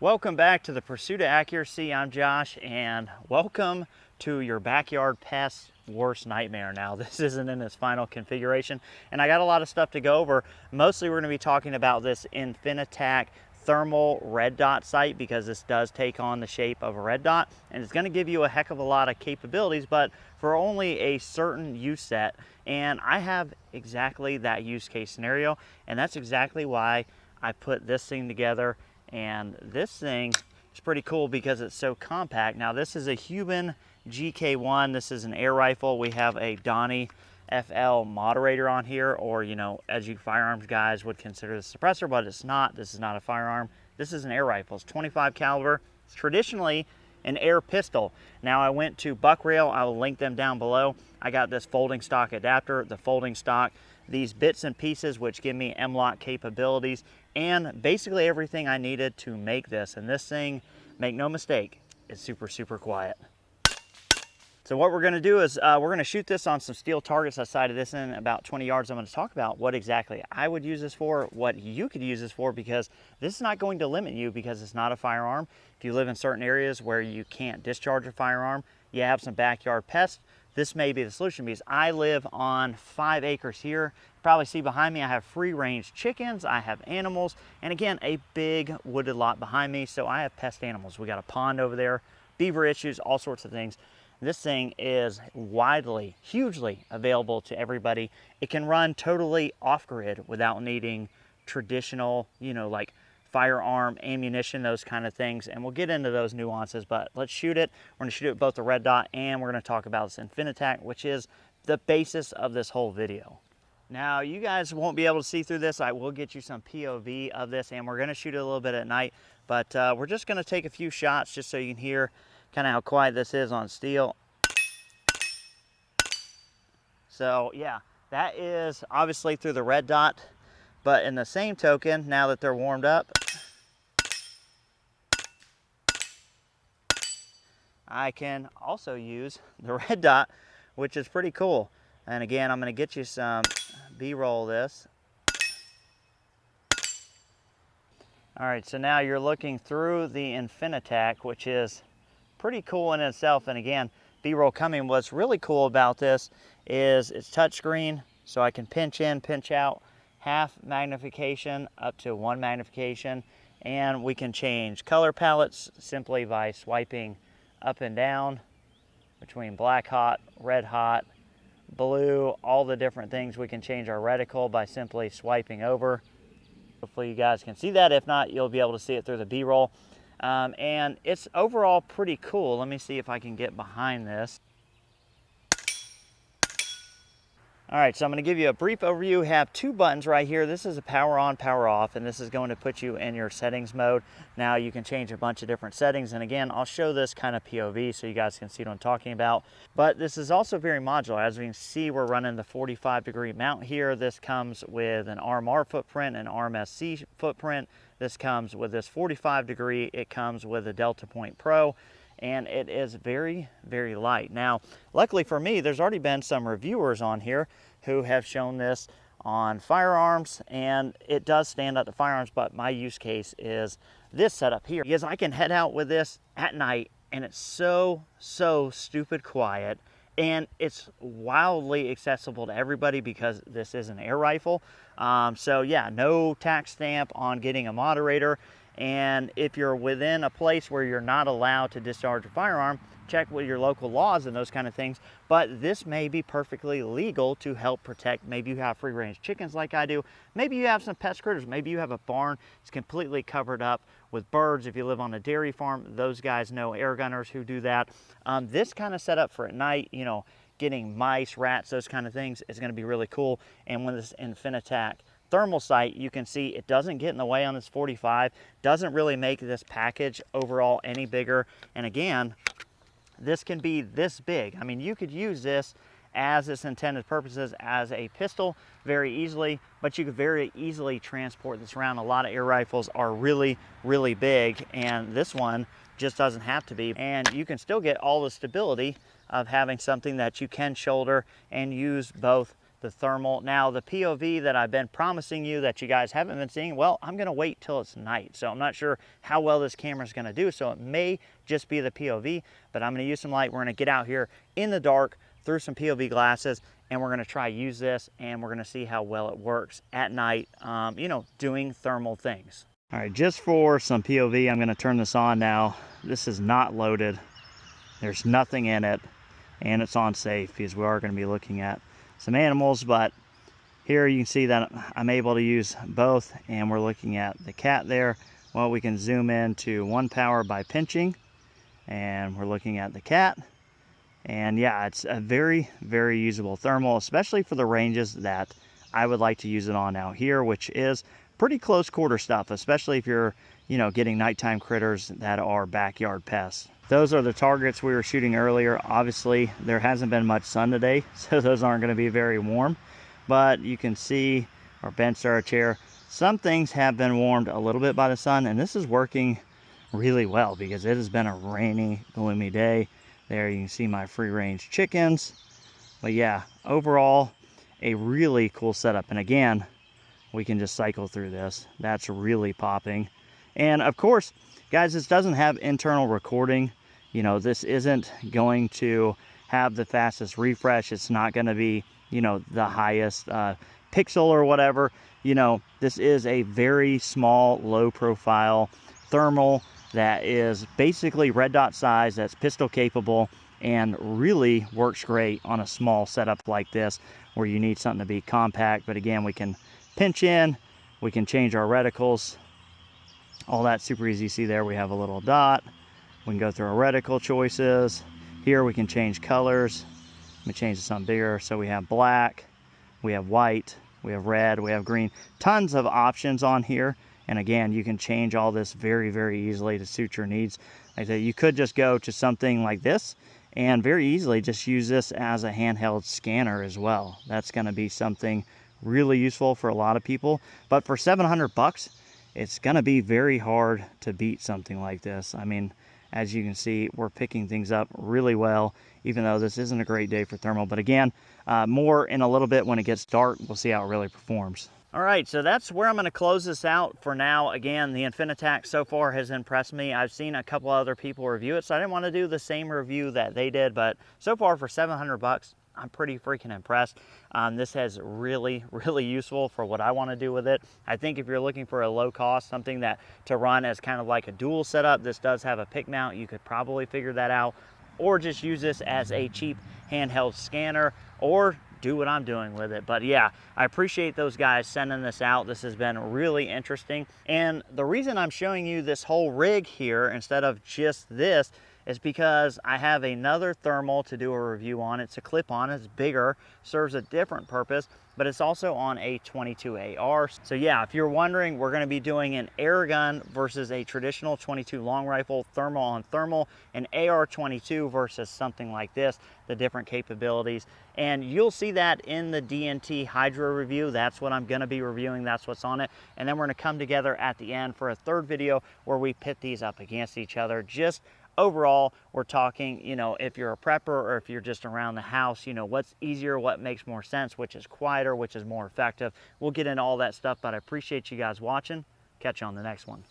Welcome back to the Pursuit of Accuracy. I'm Josh, and welcome to your backyard pest worst nightmare. Now, this isn't in its final configuration, and I got a lot of stuff to go over. Mostly, we're going to be talking about this Infitac thermal red dot sight, because this does take on the shape of a red dot, and it's going to give you a heck of a lot of capabilities, but for only a certain use set. And I have exactly that use case scenario, and that's exactly why I put this thing together. And this thing is pretty cool because it's so compact. Now, this is a Human GK1. This is an air rifle. We have a Donnie FL moderator on here, or, you know, as you firearms guys would consider this a suppressor, but it's not. This is not a firearm. This is an air rifle. It's 25 caliber. It's traditionally an air pistol. Now, I went to Buck Rail. I will link them down below. I got this folding stock adapter, the folding stock, these bits and pieces which give me M-LOK capabilities, and basically everything I needed to make this. And this thing, make no mistake, is super, super quiet. So what we're gonna do is we're gonna shoot this on some steel targets outside of this in about 20 yards. I'm gonna talk about what exactly I would use this for, what you could use this for, because this is not going to limit you because it's not a firearm. If you live in certain areas where you can't discharge a firearm, you have some backyard pests, this may be the solution, because I live on 5 acres here. You probably see behind me I have free range chickens, I have animals, and again, a big wooded lot behind me, so I have pest animals. We got a pond over there, beaver issues, all sorts of things. This thing is widely, hugely available to everybody. It can run totally off-grid without needing traditional, you know, like firearm ammunition, those kind of things, and we'll get into those nuances. But let's shoot it. We're going to shoot it with both the red dot, and we're going to talk about this Infitac, which is the basis of this whole video. Now, you guys won't be able to see through this. I will get you some POV of this, and we're going to shoot it a little bit at night, but we're just going to take a few shots just so you can hear kind of how quiet this is on steel. So yeah, that is obviously through the red dot, but in the same token, now that they're warmed up, I can also use the red dot, which is pretty cool. And again, I'm going to get you some B-roll of this. All right, so now you're looking through the Infitac, which is pretty cool in itself. And again, B-roll coming. What's really cool about this is it's touchscreen, so I can pinch in, pinch out, half magnification up to 1 magnification, and we can change color palettes simply by swiping up and down between black hot, red hot, blue, all the different things. We can change our reticle by simply swiping over. Hopefully you guys can see that. If not, you'll be able to see it through the B-roll. And it's overall pretty cool. Let me see if I can get behind this. All right, so I'm going to give you a brief overview. We have 2 buttons right here. This is a power on, power off, and this is going to put you in your settings mode. Now you can change a bunch of different settings, and again, I'll show this kind of POV so you guys can see what I'm talking about. But this is also very modular. As we can see, we're running the 45-degree mount here. This comes with an RMR footprint, an RMSC footprint. This comes with this 45 degree. It comes with a Delta Point Pro, and it is very, very light. Now, luckily for me, there's already been some reviewers on here who have shown this on firearms, and it does stand up to firearms, but my use case is this setup here, because I can head out with this at night, and it's so stupid quiet, and it's wildly accessible to everybody because this is an air rifle. So yeah, no tax stamp on getting a moderator. And if you're within a place where you're not allowed to discharge a firearm, check with your local laws and those kind of things. But this may be perfectly legal to help protect. Maybe you have free range chickens like I do. Maybe you have some pest critters. Maybe you have a barn that's completely covered up with birds. If you live on a dairy farm, those guys know air gunners who do that. This kind of setup for at night, you know, getting mice, rats, those kind of things is going to be really cool. And when this Infitac thermal sight, you can see it doesn't get in the way on this 45, doesn't really make this package overall any bigger. And again, this can be this big. I mean, you could use this as its intended purposes as a pistol very easily, but you could very easily transport this around. A lot of air rifles are really, really big, and this one just doesn't have to be. And you can still get all the stability of having something that you can shoulder and use both the thermal. Now the POV that I've been promising you that you guys haven't been seeing, well, I'm gonna wait till it's night. So I'm not sure how well this camera is gonna do. So it may just be the POV, but I'm gonna use some light. We're gonna get out here in the dark through some POV glasses, and we're gonna try use this, and we're gonna see how well it works at night, you know, doing thermal things. All right, just for some POV, I'm gonna turn this on now. This is not loaded. There's nothing in it, and it's on safe because we are gonna be looking at some animals, but here you can see that I'm able to use both, and we're looking at the cat there. Well, we can zoom in to 1 power by pinching, and we're looking at the cat. And yeah, it's a very, very usable thermal, especially for the ranges that I would like to use it on out here, which is pretty close quarter stuff, especially if you're, you know, getting nighttime critters that are backyard pests. Those are the targets we were shooting earlier. Obviously, there hasn't been much sun today, so those aren't going to be very warm. But you can see our bench or our chair. Some things have been warmed a little bit by the sun, and this is working really well because it has been a rainy, gloomy day. There you can see my free-range chickens. But yeah, overall, a really cool setup. And again, we can just cycle through this. That's really popping. And of course, guys, this doesn't have internal recording. You know, this isn't going to have the fastest refresh. It's not going to be, you know, the highest pixel or whatever. You know, this is a very small, low profile thermal that is basically red dot size, that's pistol capable, and really works great on a small setup like this where you need something to be compact. But again, we can pinch in, we can change our reticles, all that super easy. You see there we have a little dot. We can go through our reticle choices. Here we can change colors. Let me change to something bigger. So we have black, we have white, we have red, we have green. Tons of options on here. And again, you can change all this very, very easily to suit your needs. Like I said, you could just go to something like this and very easily just use this as a handheld scanner as well. That's going to be something really useful for a lot of people. But for 700 bucks, it's going to be very hard to beat something like this. I mean, as you can see, we're picking things up really well, even though this isn't a great day for thermal. But again, more in a little bit when it gets dark. We'll see how it really performs. All right, so that's where I'm going to close this out for now. Again, the Infitac so far has impressed me. I've seen a couple other people review it, so I didn't want to do the same review that they did. But so far for 700 bucks, I'm pretty freaking impressed. This is really, really useful for what I want to do with it. I think if you're looking for a low cost, something that to run as kind of like a dual setup, this does have a pick mount. You could probably figure that out, or just use this as a cheap handheld scanner, or do what I'm doing with it. But yeah, I appreciate those guys sending this out. This has been really interesting. And the reason I'm showing you this whole rig here instead of just this is because I have another thermal to do a review on. It's a clip-on, it's bigger, serves a different purpose, but it's also on a 22 AR. So yeah, if you're wondering, we're gonna be doing an air gun versus a traditional 22 long rifle, thermal on thermal, an AR-22 versus something like this, the different capabilities. And you'll see that in the DNT Hydra review. That's what I'm gonna be reviewing, that's what's on it. And then we're gonna come together at the end for a third video where we pit these up against each other. Just overall, we're talking, you know, if you're a prepper or if you're just around the house, you know, what's easier, what makes more sense, which is quieter, which is more effective. We'll get into all that stuff, but I appreciate you guys watching. Catch you on the next one.